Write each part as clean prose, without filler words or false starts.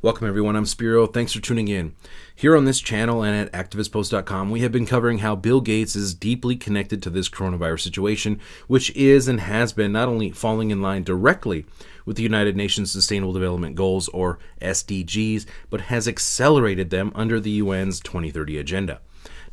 Welcome everyone, I'm Spiro. Thanks for tuning in. Here on this channel and at activistpost.com, we have been covering how Bill Gates is deeply connected to this coronavirus situation, which is and has been not only falling in line directly with the United Nations Sustainable Development Goals, or SDGs, but has accelerated them under the UN's 2030 agenda.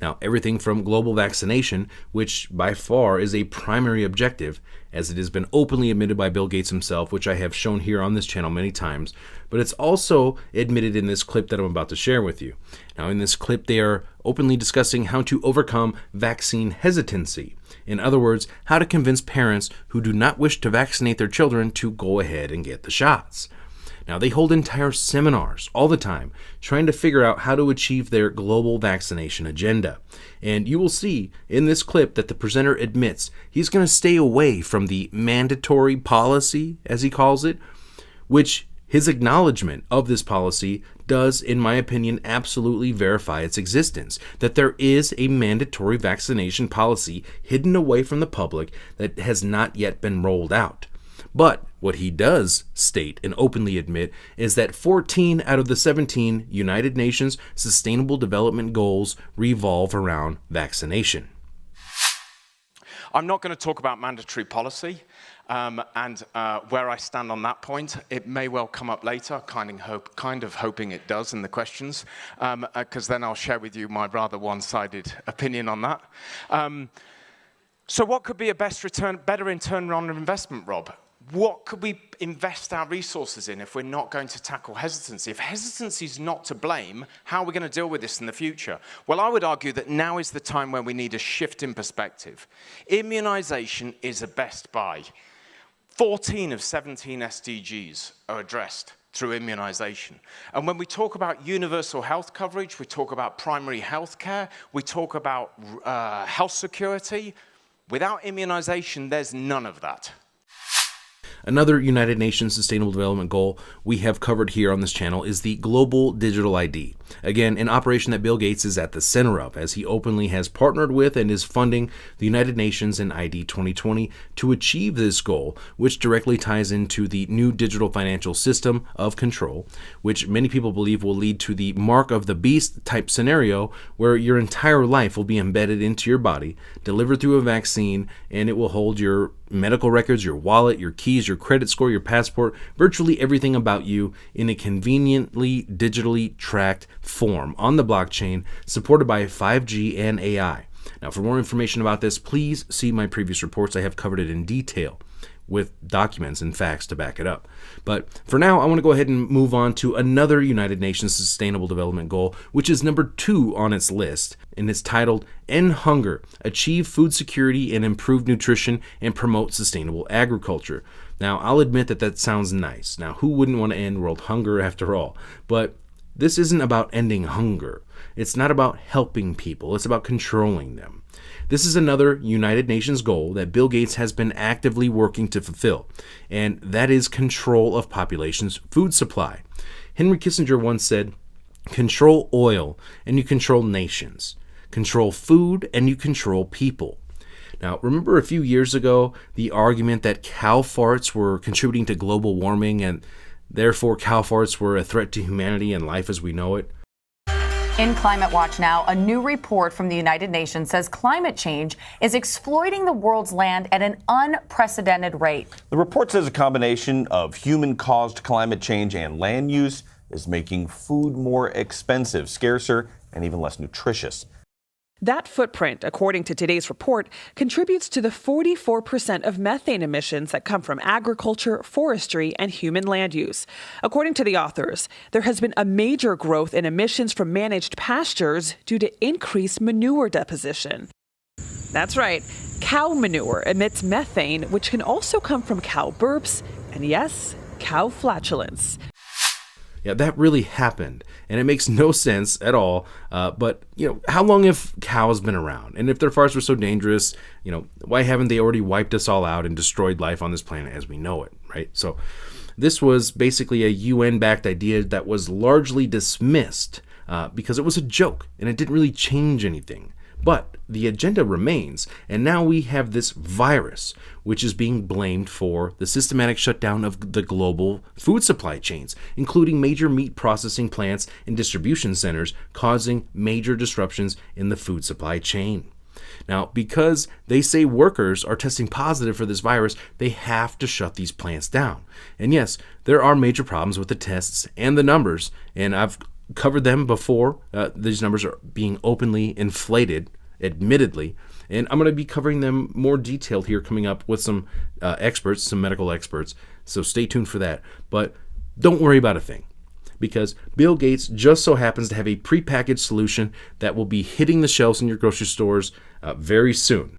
Now, everything from global vaccination, which by far is a primary objective, as it has been openly admitted by Bill Gates himself, which I have shown here on this channel many times, but it's also admitted in this clip that I'm about to share with you. Now, in this clip, they are openly discussing how to overcome vaccine hesitancy. In other words, how to convince parents who do not wish to vaccinate their children to go ahead and get the shots. Now, they hold entire seminars all the time trying to figure out how to achieve their global vaccination agenda. And you will see in this clip that the presenter admits he's going to stay away from the mandatory policy, as he calls it, which his acknowledgement of this policy does, in my opinion, absolutely verify its existence, that there is a mandatory vaccination policy hidden away from the public that has not yet been rolled out. But what he does state and openly admit is that 14 out of the 17 United Nations Sustainable Development Goals revolve around vaccination. I'm not going to talk about mandatory policy and where I stand on that point. It may well come up later, kind of hoping it does in the questions, because then I'll share with you my rather one-sided opinion on that. So what could be a better return on investment, Rob? What could we invest our resources in if we're not going to tackle hesitancy? If hesitancy is not to blame, how are we going to deal with this in the future? Well, I would argue that now is the time where we need a shift in perspective. Immunization is a best buy. 14 of 17 SDGs are addressed through immunization. And when we talk about universal health coverage, we talk about primary health care, we talk about health security. Without immunization, there's none of that. Another United Nations Sustainable Development Goal we have covered here on this channel is the Global Digital ID. Again, an operation that Bill Gates is at the center of, as he openly has partnered with and is funding the United Nations and ID 2020 to achieve this goal, which directly ties into the new digital financial system of control, which many people believe will lead to the mark of the beast type scenario, where your entire life will be embedded into your body, delivered through a vaccine, and it will hold your medical records, your wallet, your keys, your credit score, your passport, virtually everything about you in a conveniently digitally tracked form on the blockchain, supported by 5G and AI. Now, for more information about this, please see my previous reports. I have covered it in detail with documents and facts to back it up. But for now, I want to go ahead and move on to another United Nations Sustainable Development Goal, which is number 2 on its list, and it's titled End Hunger, Achieve Food Security and Improve Nutrition, and Promote Sustainable Agriculture. Now, I'll admit that that sounds nice. Now, who wouldn't want to end world hunger after all? But this isn't about ending hunger. It's not about helping people. It's about controlling them. This is another United Nations goal that Bill Gates has been actively working to fulfill, and that is control of population's food supply. Henry Kissinger once said, "Control oil and you control nations. Control food and you control people." Now, remember a few years ago, the argument that cow farts were contributing to global warming and therefore cow farts were a threat to humanity and life as we know it? In Climate Watch now, a new report from the United Nations says climate change is exploiting the world's land at an unprecedented rate. The report says a combination of human-caused climate change and land use is making food more expensive, scarcer, and even less nutritious. That footprint, according to today's report, contributes to the 44% of methane emissions that come from agriculture, forestry, and human land use. According to the authors, there has been a major growth in emissions from managed pastures due to increased manure deposition. That's right, cow manure emits methane, which can also come from cow burps, and yes, cow flatulence. Yeah, that really happened, and it makes no sense at all. But, how long have cows been around? And if their farts were so dangerous, why haven't they already wiped us all out and destroyed life on this planet as we know it, right? So this was basically a UN-backed idea that was largely dismissed because it was a joke, and it didn't really change anything. But the agenda remains, and now we have this virus, which is being blamed for the systematic shutdown of the global food supply chains, including major meat processing plants and distribution centers, causing major disruptions in the food supply chain. Now, because they say workers are testing positive for this virus, they have to shut these plants down. And yes, there are major problems with the tests and the numbers, and I've covered them before. These numbers are being openly inflated, admittedly, and I'm going to be covering them more detailed here coming up with some experts, some medical experts, so stay tuned for that. But don't worry about a thing, because Bill Gates just so happens to have a prepackaged solution that will be hitting the shelves in your grocery stores very soon.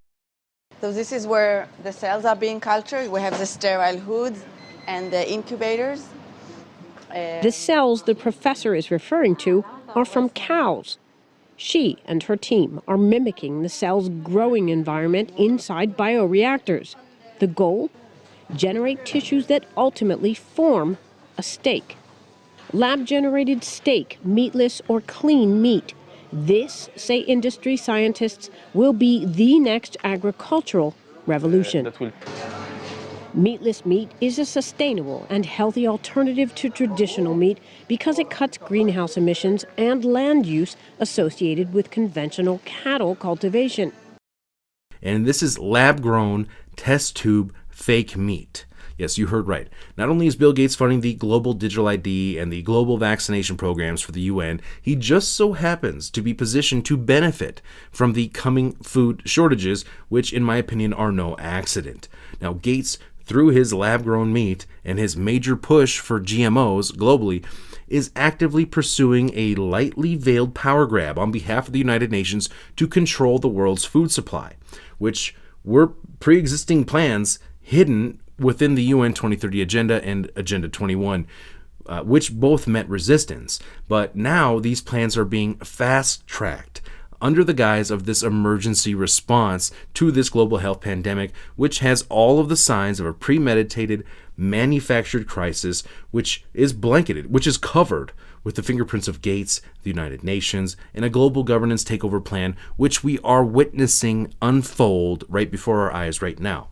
So this is where the cells are being cultured. We have the sterile hoods and the incubators. The cells the professor is referring to are from cows. She and her team are mimicking the cell's growing environment inside bioreactors. The goal? Generate tissues that ultimately form a steak. Lab-generated steak, meatless or clean meat. This, say industry scientists, will be the next agricultural revolution. Meatless meat is a sustainable and healthy alternative to traditional meat because it cuts greenhouse emissions and land use associated with conventional cattle cultivation. And this is lab-grown, test tube, fake meat. Yes, you heard right. Not only is Bill Gates funding the global digital ID and the global vaccination programs for the UN, he just so happens to be positioned to benefit from the coming food shortages, which in my opinion are no accident. Now, Gates, through his lab-grown meat and his major push for GMOs globally, is actively pursuing a lightly veiled power grab on behalf of the United Nations to control the world's food supply, which were pre-existing plans hidden within the UN 2030 Agenda and Agenda 21, which both met resistance. But now these plans are being fast-tracked under the guise of this emergency response to this global health pandemic, which has all of the signs of a premeditated, manufactured crisis, which is blanketed, which is covered with the fingerprints of Gates, the United Nations, and a global governance takeover plan, which we are witnessing unfold right before our eyes right now.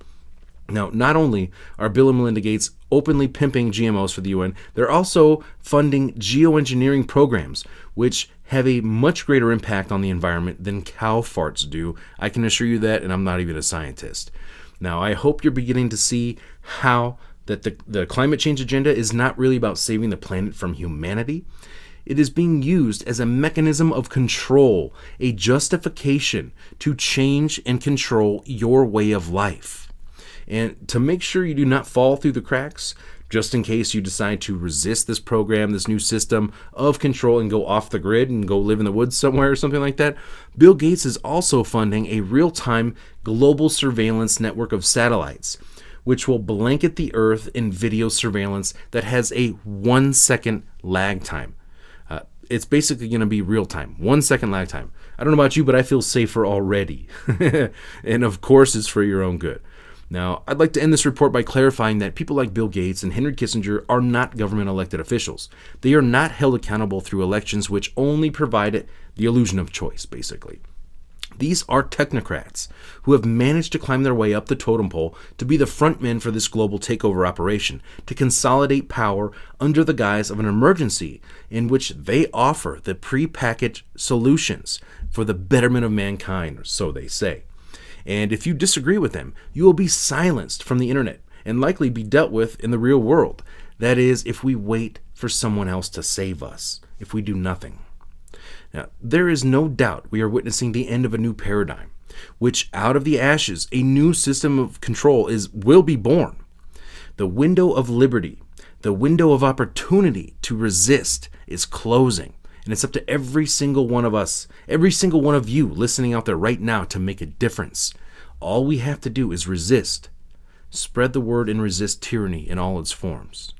Now, not only are Bill and Melinda Gates openly pimping GMOs for the UN, they're also funding geoengineering programs, which have a much greater impact on the environment than cow farts do. I can assure you that, and I'm not even a scientist. Now, I hope you're beginning to see how that the climate change agenda is not really about saving the planet from humanity. It is being used as a mechanism of control, a justification to change and control your way of life. And to make sure you do not fall through the cracks, just in case you decide to resist this program, this new system of control, and go off the grid and go live in the woods somewhere or something like that, Bill Gates is also funding a real-time global surveillance network of satellites, which will blanket the Earth in video surveillance that has a 1-second lag time. It's basically going to be real time, 1-second lag time. I don't know about you, but I feel safer already. And of course, it's for your own good. Now, I'd like to end this report by clarifying that people like Bill Gates and Henry Kissinger are not government-elected officials. They are not held accountable through elections which only provide the illusion of choice, basically. These are technocrats who have managed to climb their way up the totem pole to be the front men for this global takeover operation, to consolidate power under the guise of an emergency in which they offer the prepackaged solutions for the betterment of mankind, or so they say. And if you disagree with them, you will be silenced from the internet and likely be dealt with in the real world. That is, if we wait for someone else to save us, if we do nothing. Now, there is no doubt we are witnessing the end of a new paradigm, which out of the ashes, a new system of control will be born. The window of liberty, the window of opportunity to resist is closing. And it's up to every single one of us, every single one of you listening out there right now to make a difference. All we have to do is resist. Spread the word and resist tyranny in all its forms.